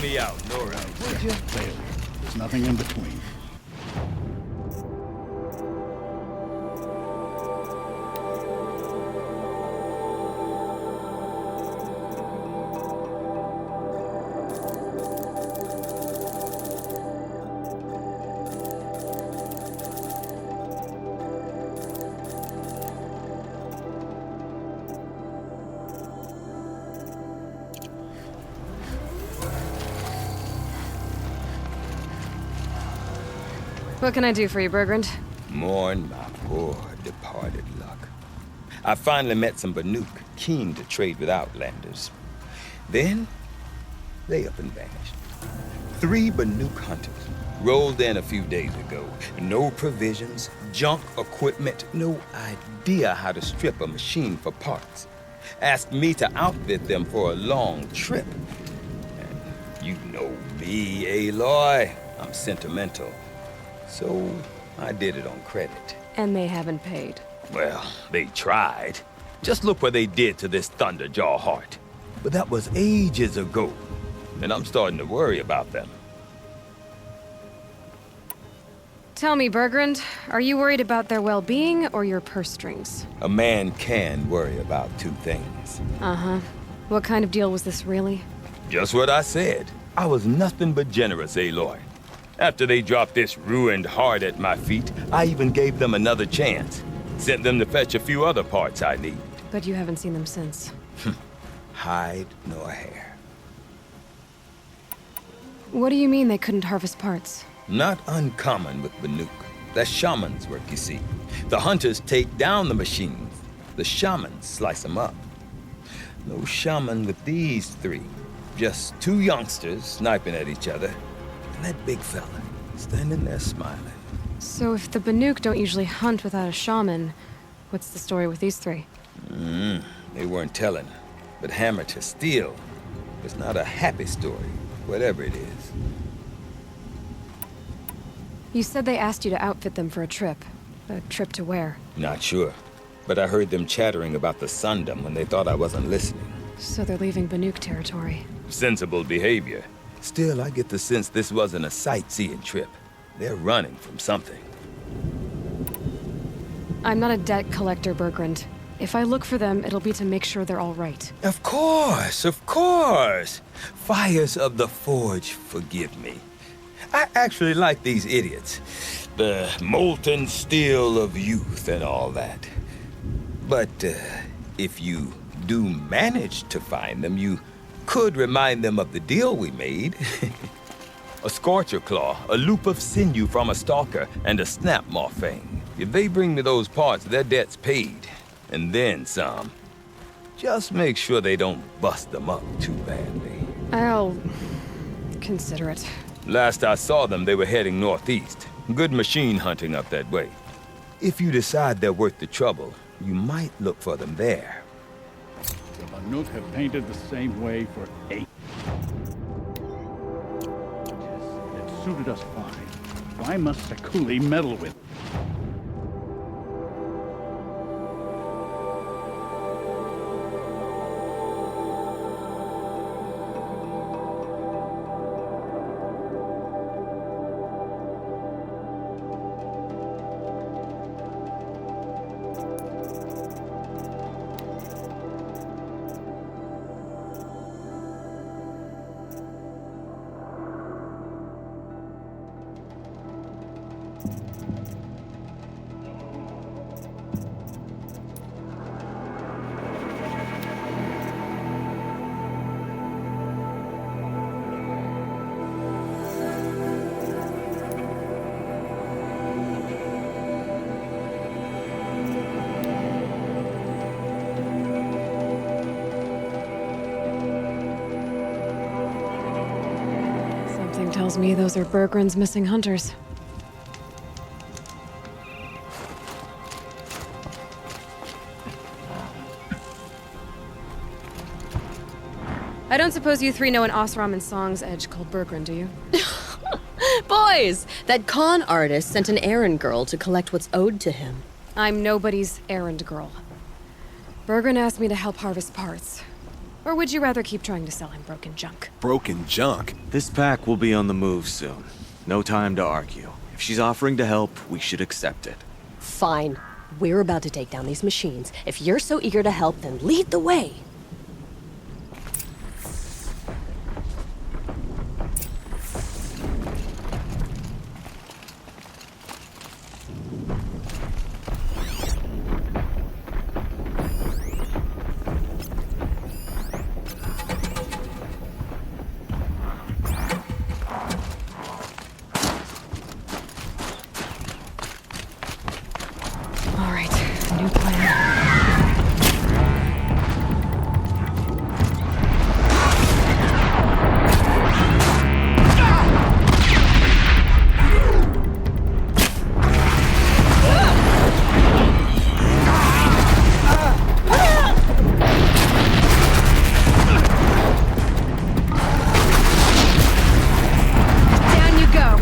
me out, Nora. Would you? Failure. There's nothing in between. What can I do for you, Bergrand? Mourn my poor departed luck. I finally met some Banuk, keen to trade with Outlanders. Then, they up and vanished. 3 Banuk hunters rolled in a few days ago. No provisions, junk equipment, no idea how to strip a machine for parts. Asked me to outfit them for a long trip. And you know me, Aloy. I'm sentimental. So, I did it on credit. And they haven't paid. Well, they tried. Just look what they did to this Thunderjaw heart. But that was ages ago, and I'm starting to worry about them. Tell me, Bergrand, are you worried about their well-being or your purse strings? A man can worry about 2 things. Uh-huh. What kind of deal was this, really? Just what I said. I was nothing but generous, Aloy. After they dropped this ruined heart at my feet, I even gave them another chance. Sent them to fetch a few other parts I need. But you haven't seen them since. Hide nor hair. What do you mean they couldn't harvest parts? Not uncommon with Banuk. That's shaman's work, you see. The hunters take down the machines. The shamans slice them up. No shaman with these 3. Just 2 youngsters sniping at each other. And that big fella, standing there smiling. So if the Banuk don't usually hunt without a shaman, what's the story with these 3? They weren't telling. But hammer to steel. It's not a happy story, whatever it is. You said they asked you to outfit them for a trip. A trip to where? Not sure. But I heard them chattering about the Sundom when they thought I wasn't listening. So they're leaving Banuk territory. Sensible behavior. Still, I get the sense this wasn't a sightseeing trip. They're running from something. I'm not a debt collector, Bergrand. If I look for them, it'll be to make sure they're all right. Of course, of course. Fires of the Forge forgive me. I actually like these idiots. The molten steel of youth and all that. But if you do manage to find them, you could remind them of the deal we made. A Scorcher Claw, a loop of sinew from a stalker, and a snap maw fang. If they bring me those parts, their debt's paid. And then some. Just make sure they don't bust them up too badly. I'll consider it. Last I saw them, they were heading northeast. Good machine hunting up that way. If you decide they're worth the trouble, you might look for them there. The Banuk have painted the same way for 8. It suited us fine. Why must Sekuli meddle with? Something tells me those are Bergrand's missing hunters. I don't suppose you 3 know an Osram and Song's edge called Bergrand, do you? Boys, that con artist sent an errand girl to collect what's owed to him. I'm nobody's errand girl. Bergrand asked me to help harvest parts. Or would you rather keep trying to sell him broken junk? Broken junk? This pack will be on the move soon. No time to argue. If she's offering to help, we should accept it. Fine. We're about to take down these machines. If you're so eager to help, then lead the way. All right, new plan. Down you go.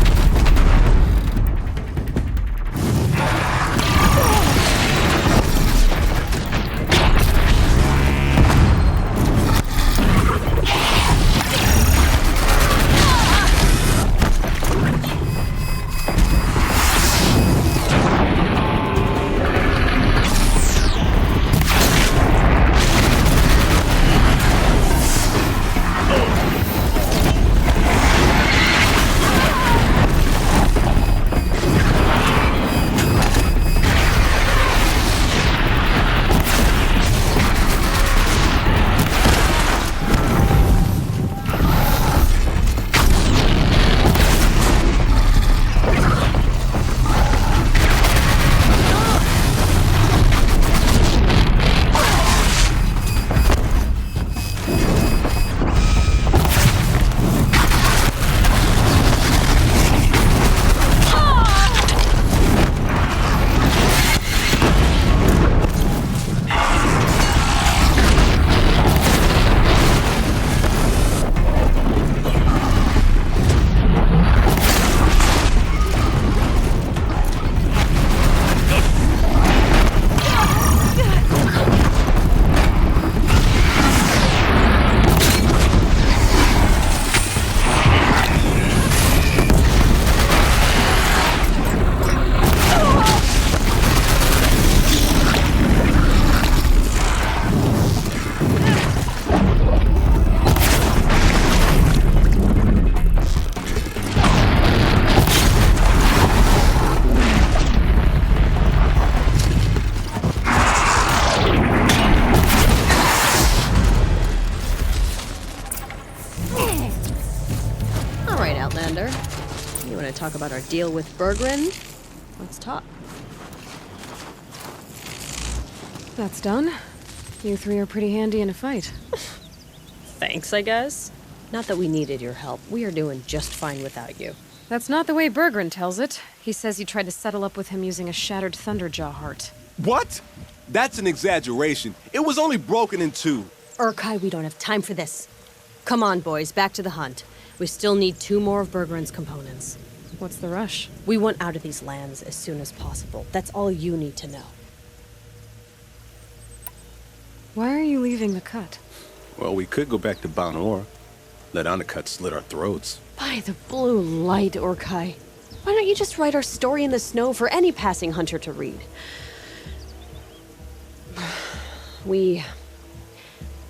All right, Outlander. You want to talk about our deal with Berggren? Let's talk. That's done. You three are pretty handy in a fight. Thanks, I guess. Not that we needed your help. We are doing just fine without you. That's not the way Berggren tells it. He says you tried to settle up with him using a shattered Thunderjaw heart. What? That's an exaggeration. It was only broken in two. Urkai, we don't have time for this. Come on, boys, back to the hunt. We still need 2 more of Berggren's components. What's the rush? We want out of these lands as soon as possible. That's all you need to know. Why are you leaving the cut? Well, we could go back to Banor. Let Undercut slit our throats. By the blue light, Urkai. Why don't you just write our story in the snow for any passing hunter to read? We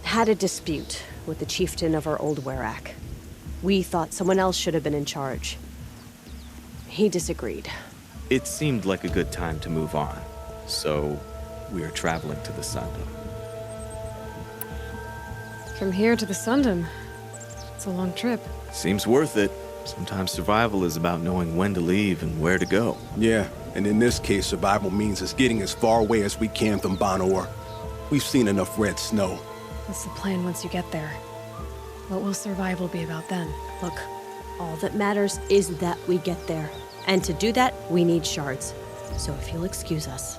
had a dispute with the chieftain of our old Werak. We thought someone else should have been in charge. He disagreed. It seemed like a good time to move on, so we are traveling to the Sundom. From here to the Sundom. It's a long trip. Seems worth it. Sometimes survival is about knowing when to leave and where to go. Yeah, and in this case, survival means us getting as far away as we can from Banor. We've seen enough red snow. What's the plan once you get there? What will survival be about then? Look, all that matters is that we get there. And to do that, we need shards. So if you'll excuse us.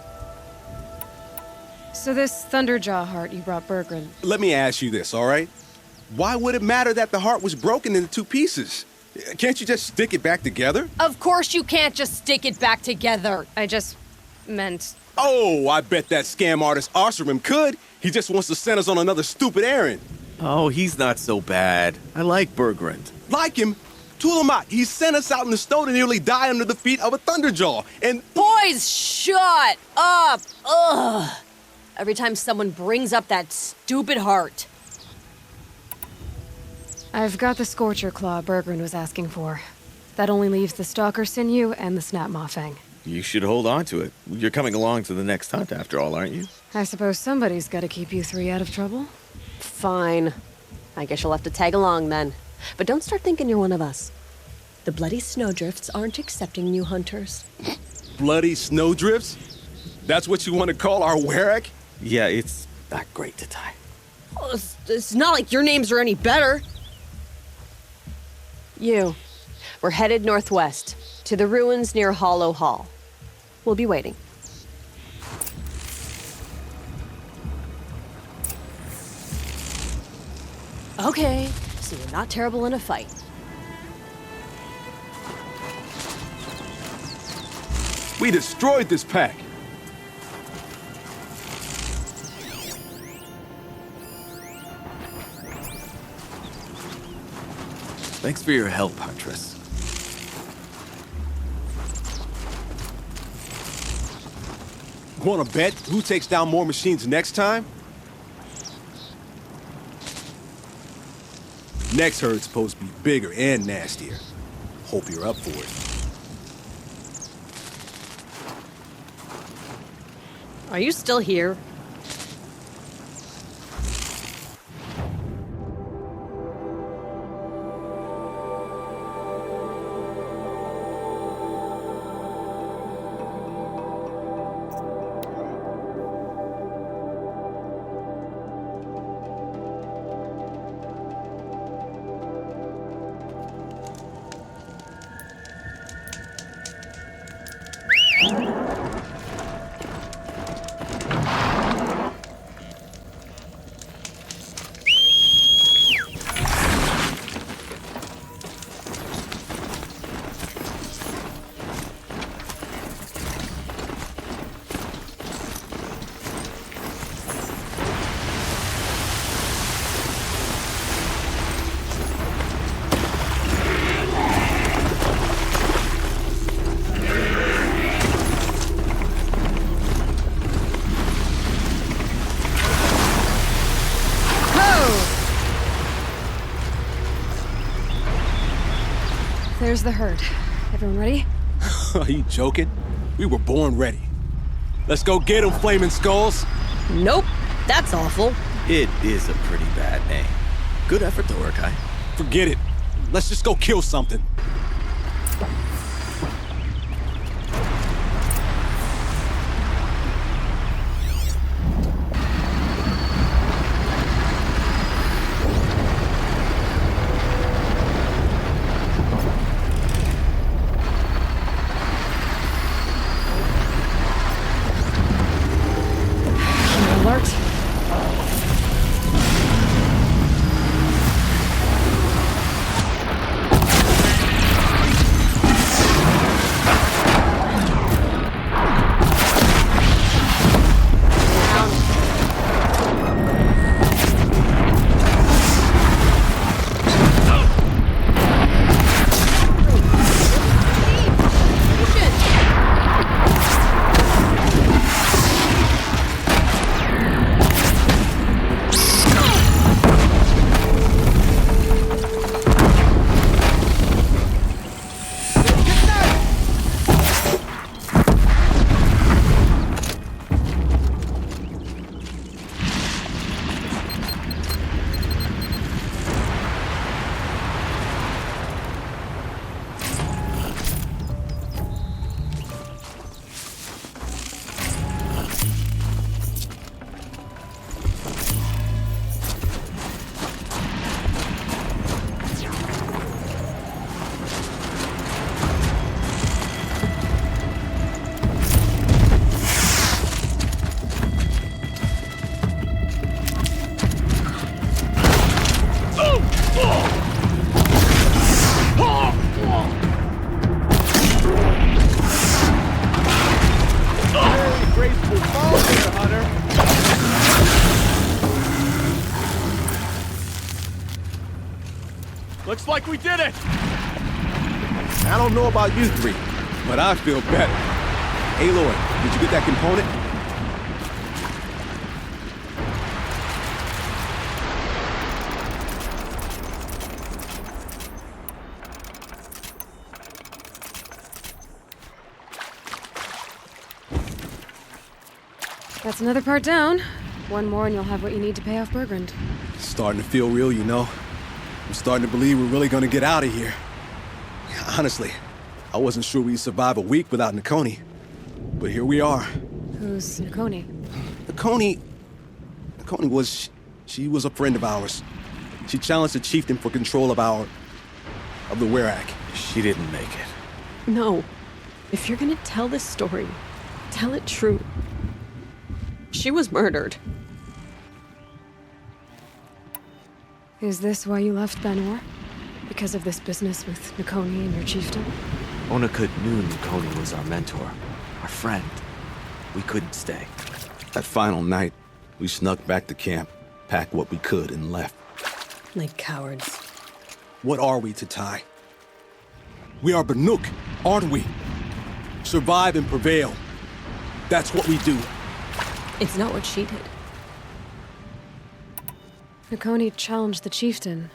So this Thunderjaw heart you brought Berggren. Let me ask you this, all right? Why would it matter that the heart was broken into 2 pieces? Can't you just stick it back together? Of course you can't just stick it back together. I just meant... Oh, I bet that scam artist Arsarim could. He just wants to send us on another stupid errand. Oh, he's not so bad. I like Bergrand. Like him? Tulamat, he sent us out in the snow to nearly die under the feet of a thunderjaw, and... Boys, shut up! Ugh! Every time someone brings up that stupid heart. I've got the Scorcher Claw Bergrand was asking for. That only leaves the Stalker Sinew and the Snap Maw Fang. You should hold on to it. You're coming along to the next hunt after all, aren't you? I suppose somebody's gotta keep you three out of trouble. Fine. I guess you'll have to tag along then. But don't start thinking you're one of us. The Bloody Snowdrifts aren't accepting new hunters. Bloody snowdrifts? That's what you want to call our Werak? Yeah, it's not great to tie. Oh, it's not like your names are any better. We're headed northwest, to the ruins near Hollow Hall. We'll be waiting. Okay, so you're not terrible in a fight. We destroyed this pack. Thanks for your help, Huntress. Want to bet who takes down more machines next time? Next herd's supposed to be bigger and nastier. Hope you're up for it. Are you still here? There's the herd. Everyone ready? Are you joking? We were born ready. Let's go get them, flaming skulls. Nope, that's awful. It is a pretty bad name. Good effort, though, Urkai. Forget it. Let's just go kill something. Alert. like we did it! I don't know about you three, but I feel better. Aloy, did you get that component? That's another part down. One more and you'll have what you need to pay off Bergrund. Starting to feel real, you know. I'm starting to believe we're really gonna get out of here. Honestly, I wasn't sure we'd survive a week without Nakoni. But here we are. Who's Nakoni? Nakoni was... she was a friend of ours. She challenged the chieftain for control of the Werak. She didn't make it. No. If you're gonna tell this story, tell it true. She was murdered. Is this why you left Banor? Because of this business with Nakoni and your chieftain? Onakut knew Nakoni was our mentor, our friend. We couldn't stay. That final night, we snuck back to camp, packed what we could, and left. Like cowards. What are we, Tatai? We are Banuk, aren't we? Survive and prevail. That's what we do. It's not what she did. Nakoni challenged the chieftain.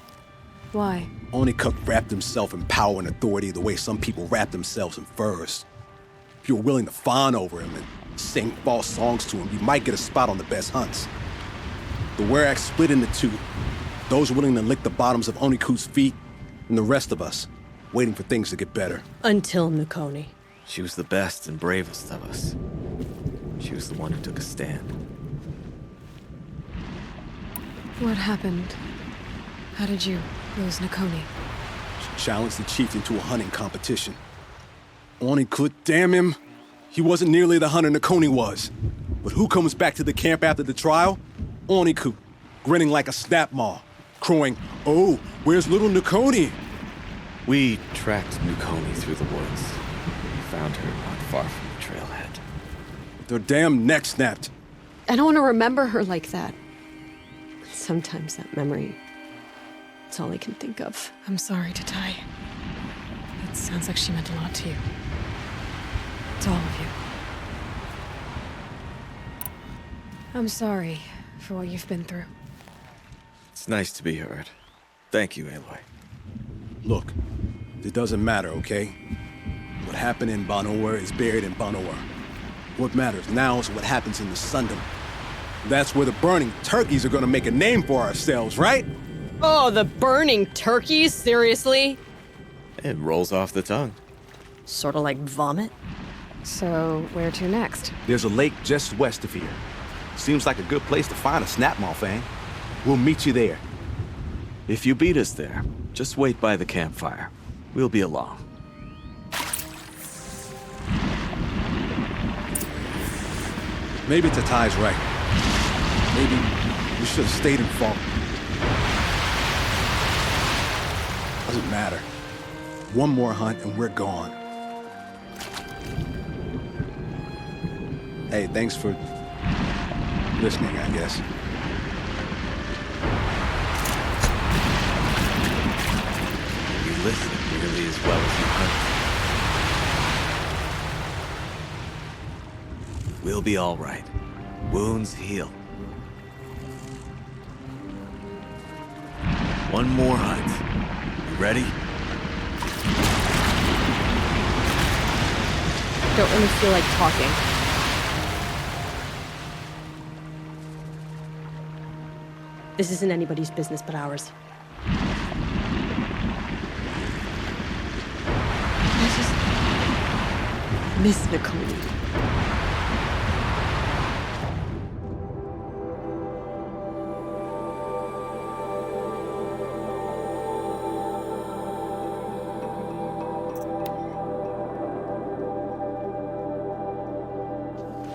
Why? Onakut wrapped himself in power and authority the way some people wrap themselves in furs. If you're willing to fawn over him and sing false songs to him, you might get a spot on the best hunts. The Werak split into two. Those willing to lick the bottoms of Onakut's feet, and the rest of us, waiting for things to get better. Until Nakoni. She was the best and bravest of us. She was the one who took a stand. What happened? How did you lose Nakoni? She challenged the chieftain to a hunting competition. Onakut, damn him. He wasn't nearly the hunter Nakoni was. But who comes back to the camp after the trial? Onakut, grinning like a snap maw, crowing, "Oh, where's little Nakoni?" We tracked Nakoni through the woods. We found her not far from the trailhead. Their damn neck snapped. I don't want to remember her like that. Sometimes that memory, it's all I can think of. I'm sorry, Tatai. It sounds like she meant a lot to you. To all of you. I'm sorry for what you've been through. It's nice to be heard. Thank you, Aloy. Look, it doesn't matter, okay? What happened in Banor is buried in Banor. What matters now is what happens in the Sundom. That's where the burning turkeys are gonna make a name for ourselves, right? Oh, the burning turkeys? Seriously? It rolls off the tongue. Sort of like vomit? So, where to next? There's a lake just west of here. Seems like a good place to find a snapmaw fang. We'll meet you there. If you beat us there, just wait by the campfire. We'll be along. Maybe Tatai's right. Maybe we should have stayed in Falk. Doesn't matter. One more hunt and we're gone. Hey, thanks for listening, I guess. You listen nearly as well as you hunt. We'll be all right. Wounds heal. One more hunt. You ready? Don't really feel like talking. This isn't anybody's business but ours. I just miss Nakoni.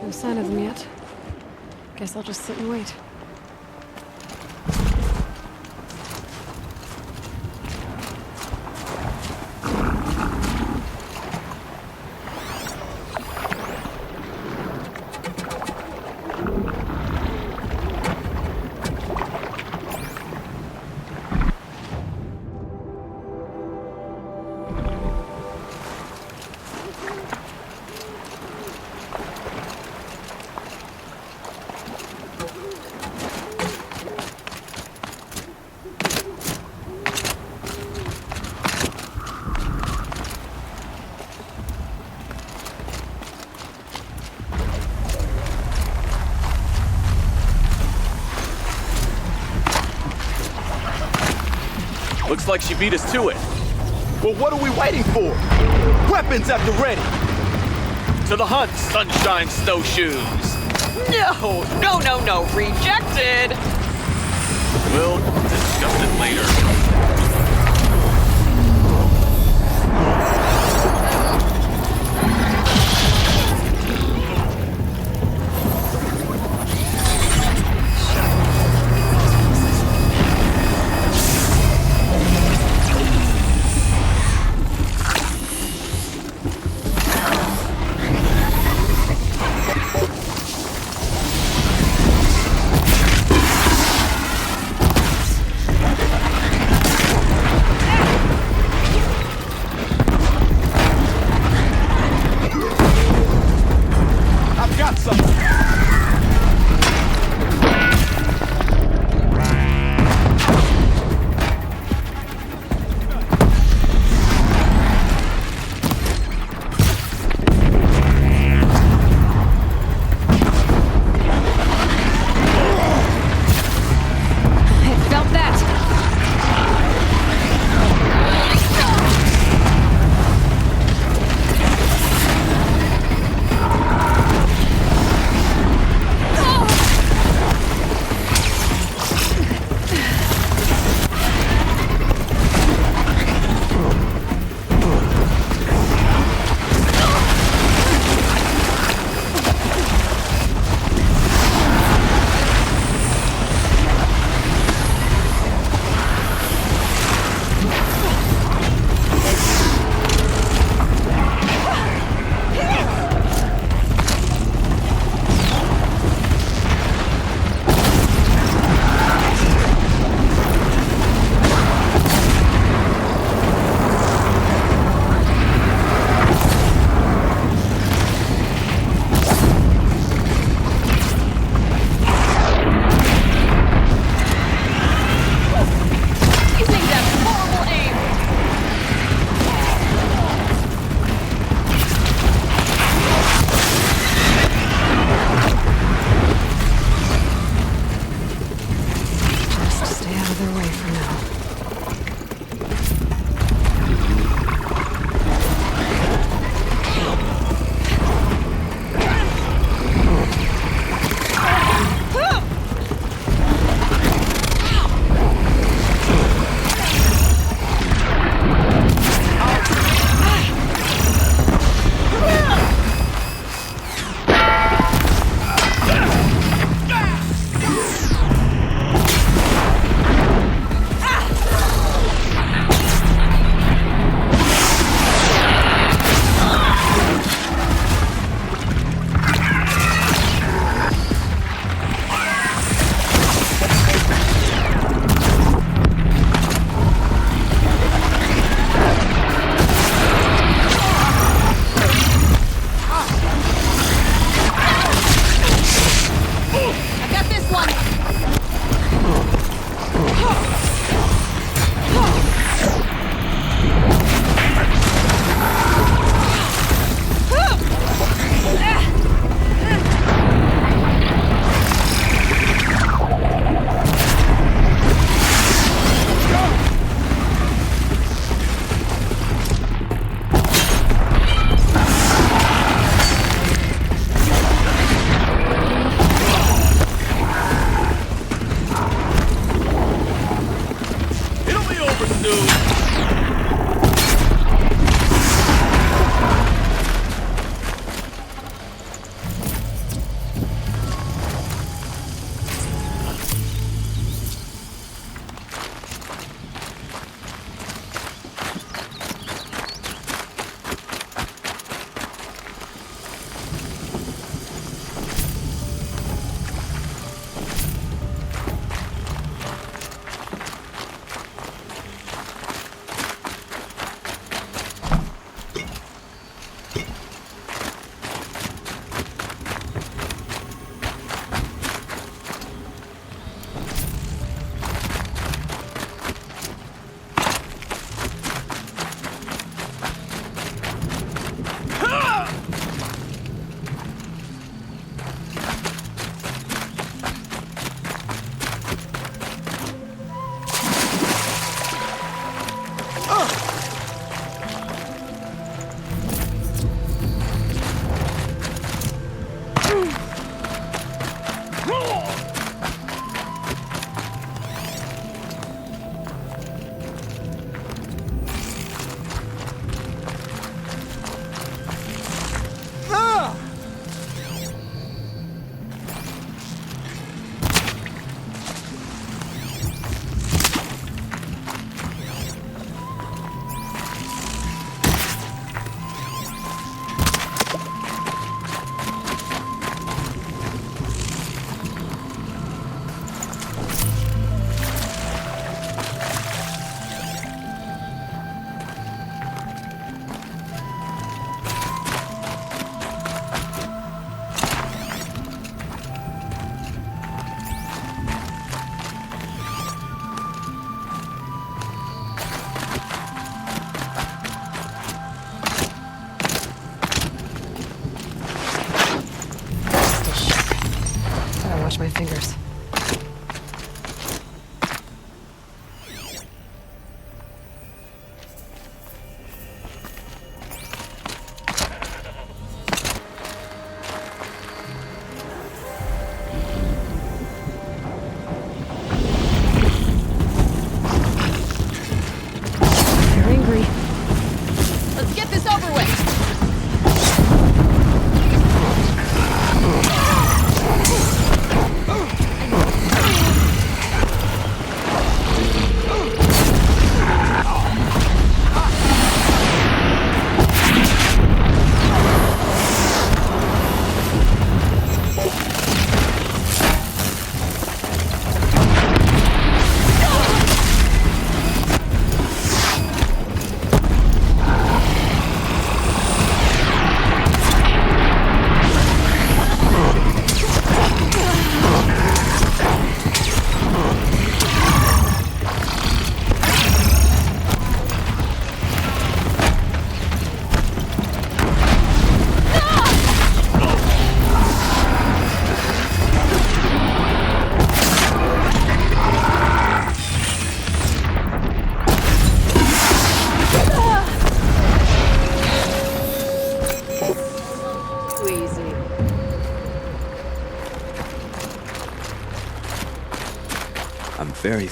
No sign of them yet. Guess I'll just sit and wait. Looks like she beat us to it. Well, what are we waiting for? Weapons at the ready! To the hunt, sunshine snowshoes! No, rejected! We'll discuss it later.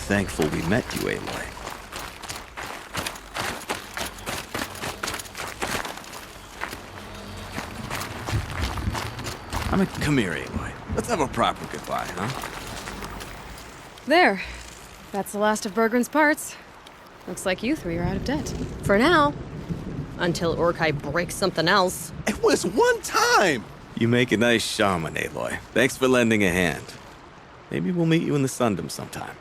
thankful we met you, Aloy. Come here, Aloy. Let's have a proper goodbye, huh? There. That's the last of Bergren's parts. Looks like you three are out of debt. For now. Until Orkai breaks something else. It was one time! You make a nice shaman, Aloy. Thanks for lending a hand. Maybe we'll meet you in the Sundom sometime.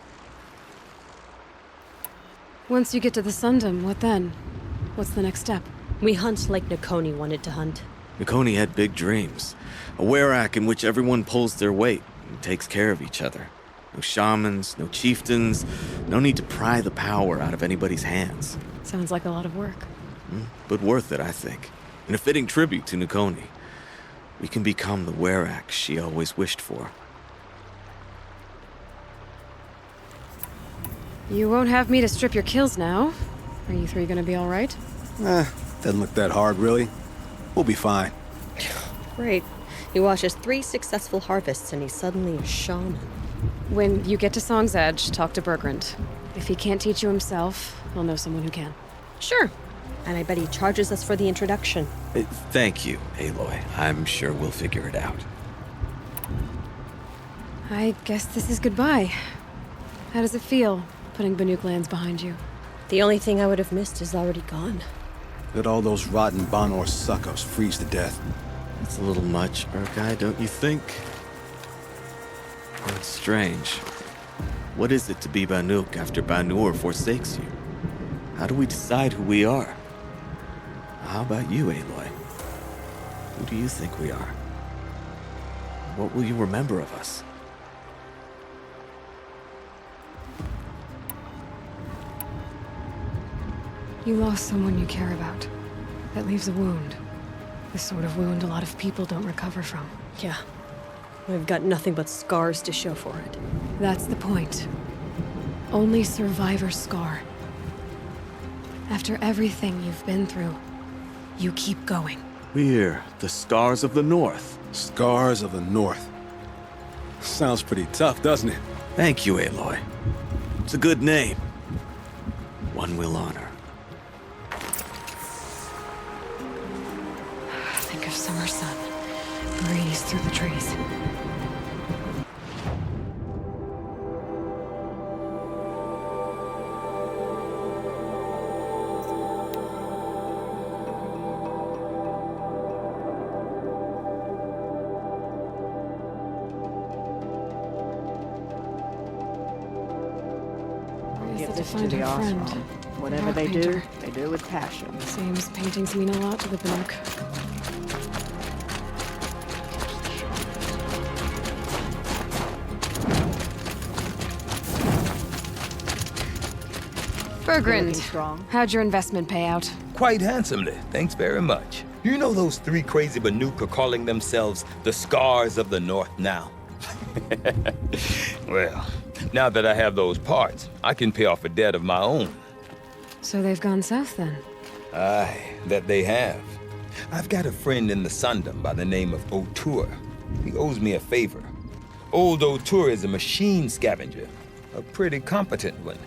Once you get to the Sundom, what then? What's the next step? We hunt like Nakoni wanted to hunt. Nakoni had big dreams. A werak in which everyone pulls their weight and takes care of each other. No shamans, no chieftains, no need to pry the power out of anybody's hands. Sounds like a lot of work. But worth it, I think. And a fitting tribute to Nakoni. We can become the werak she always wished for. You won't have me to strip your kills now. Are you three gonna be alright? Doesn't look that hard, really. We'll be fine. Great. He watches 3 successful harvests and he's suddenly a shaman. When you get to Song's Edge, talk to Bergrund. If he can't teach you himself, he'll know someone who can. Sure. And I bet he charges us for the introduction. Thank you, Aloy. I'm sure we'll figure it out. I guess this is goodbye. How does it feel, putting Banuk lands behind you? The only thing I would have missed is already gone. Let all those rotten Banor suckers freeze to death. It's a little much, Urkai, don't you think? It's strange. What is it to be Banuk after Banur forsakes you? How do we decide who we are? How about you, Aloy? Who do you think we are? What will you remember of us? You lost someone you care about. That leaves a wound. The sort of wound a lot of people don't recover from. Yeah. I've got nothing but scars to show for it. That's the point. Only survivor's scar. After everything you've been through, you keep going. We're the Scars of the North. Scars of the North. Sounds pretty tough, doesn't it? Thank you, Aloy. It's a good name. One we'll honor. Think of summer sun. Breeze through the trees. Give this to the Osram. Whatever they do, they do with passion. Seems paintings mean a lot to the Banuk. Bergrund, Strong. how'd your investment pay out? Quite handsomely, thanks very much. You know those 3 crazy Banuk are calling themselves the Scars of the North now? Well, now that I have those parts, I can pay off a debt of my own. So they've gone south then? Aye, that they have. I've got a friend in the Sundom by the name of O'Toole. He owes me a favor. Old O'Toole is a machine scavenger, a pretty competent one.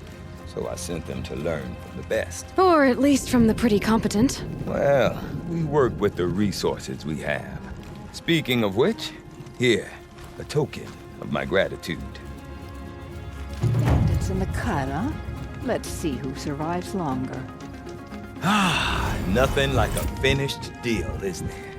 So I sent them to learn from the best. Or at least from the pretty competent. Well, we work with the resources we have. Speaking of which, here, a token of my gratitude. Bandits in the cut, huh? Let's see who survives longer. Ah, nothing like a finished deal, is there?